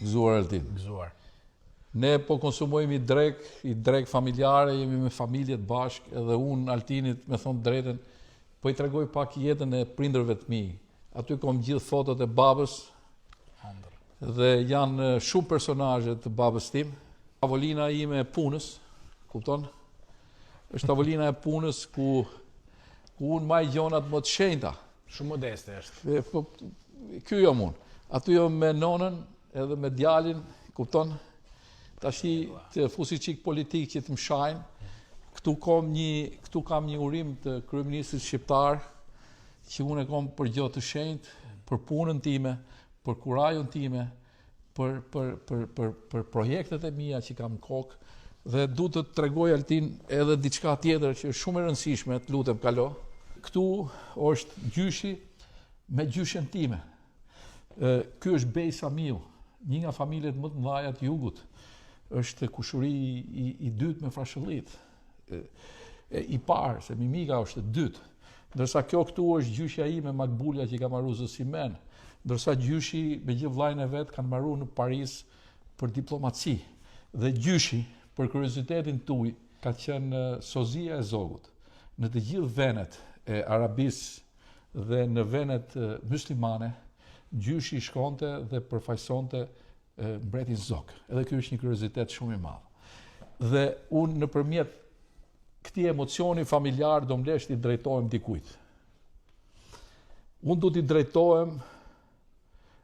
Gëzuar Altin. Gëzuar. Ne po konsumojmë i drek familjare, jemi me familjet bashkë, edhe unë Altinit, me thonë drejten, po i tregoj pak jetën e prindërve të mi. Aty kom gjithë fotot e babës, dhe janë shumë personazhe të babës tim. Tavolina ime e punës, kupton? Është tavolina e punës ku unë maj gjonat më të shenjta. Shumë modeste është. Ky jam unë. Aty jam me nonën edhe me djalin, kupton? Tashi të fusi qik politik që të më shajnë. Këtu kam një urim të kryeministrit shqiptar që unë e kom për gjotë të shenjtë, për punën time, për kurajon time, për projektet e mia që kam kokë, dhe du të tregoj Altin edhe diçka tjetër që është shumë e rëndësishme, të lutem kalo. Këtu është gjyshi me gjyshen time. Ky është Bej Samiu, një nga familjet më të mëdha të jugut. Është kushuri i dytë me Frashëllit. I parë, se Mimika është e dytë. Ndërsa kjo këtu është gjyshja ime Makbulja që ka marru Zosimen. Ndërsa gjyshi me gjithë vllajën e vet kanë marru në Paris për diplomaci. Dhe gjyshi, për kuriozitetin tuaj, ka qenë sozia e zogut. Në të gjithë venet e Arabisë dhe në venet muslimane, gjyshi shkonte dhe përfaqësonte mbretin zog. Edhe ky është një kuriozitet shumë i madh. Dhe unë nëpërmjet këtij emocioni familjar do mlesh t'i drejtohem dikujt. Unë do t'i drejtohem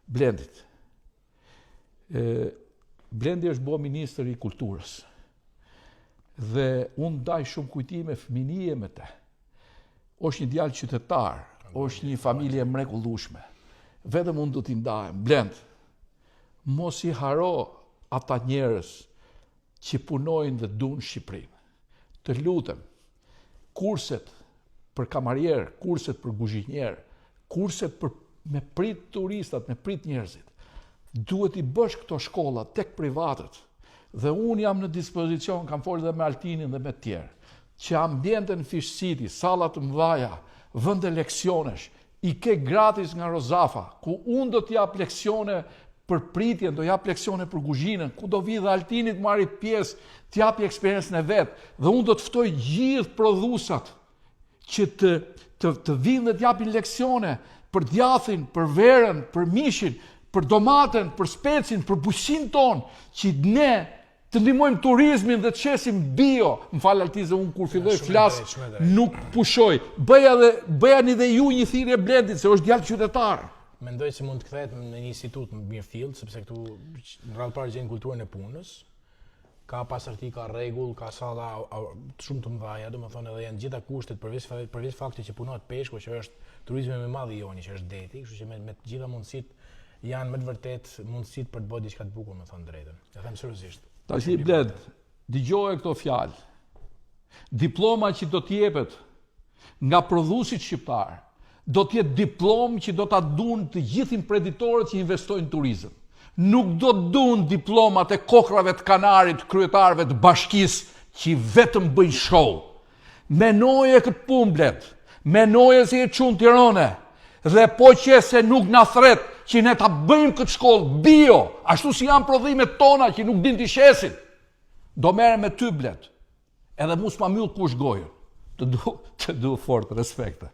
Blendit. Blendi është bo ministër i kulturës. Dhe unë daj shumë kujtime fëminije me te. Është një djalë qytetar, është një familje mrekullueshme. Vetëm unë do t'i ndajem. Blend, mos i haro ata njerëz që punojnë dhe duan Shqipërinë. Të lutem, kurset për kamarier, kurset për kuzhinier, kurset me prit turistat, me prit njerëzit, duhet i bësh këto shkolla tek privatët. Dhe unë jam në dispozicion, kam folur dhe me Altinin dhe me të tjerë, që ambienten Fish City, sallat të mëdha, vende leksionesh, i ke gratis nga Rozafa, ku unë do t'jap leksione për pritjen, do jap leksione për kuzhinën, ku do vi dhe Altinit marri pjesë, t'japi eksperiencën e vet, dhe unë do të ftoj gjithë prodhusat që të vinë dhe t'japin leksione për djathin, për verën, për mishin, për domaten, për specin, për bujqin ton, që ne të ndihmojmë turizmin dhe të qesim bio. Më falë Altize, unë kur filloj flas, nuk pushoj. Bëjani dhe ju një thirrje Blendit, se është djalë qytetar. Mendoj se mund të kthehet në një institut më Mirfield, sepse këtu në radhë parë gjen kulturën e punës. Ka pasardhti, ka rregull, ka salla shumë të mëdha, domethënë edhe janë gjitha kushtet përveç faktit që punohet peshku, që është turizmi më i madh i Joni, që është deti, kështu që me të gjitha mundësitë janë më të vërtet mundësitë për të bërë diçka të bukur, me thënë drejtën. E them seriozisht. Tash i Bled, dëgjoje këto fjalë. Diploma që do t'jepet nga prodhuesit shqiptar, do t'jetë diplomë që do ta duan të gjithë imprenditorët që investojnë në turizëm. Nuk do të duan diplomat e kokrave të Kanarit, kryetarëve të bashkisë që vetëm bëjnë show. Menoje këtë punë Bled. Menoje se e çun Tiranë. Dhe po që se nuk na thret që ne ta bëjmë këtë shkollë bio, ashtu si janë prodhimet tona që nuk din t'i shesin, do merrem me ty Bled. Edhe mos ma myll kush gojën. Të du fort respekte.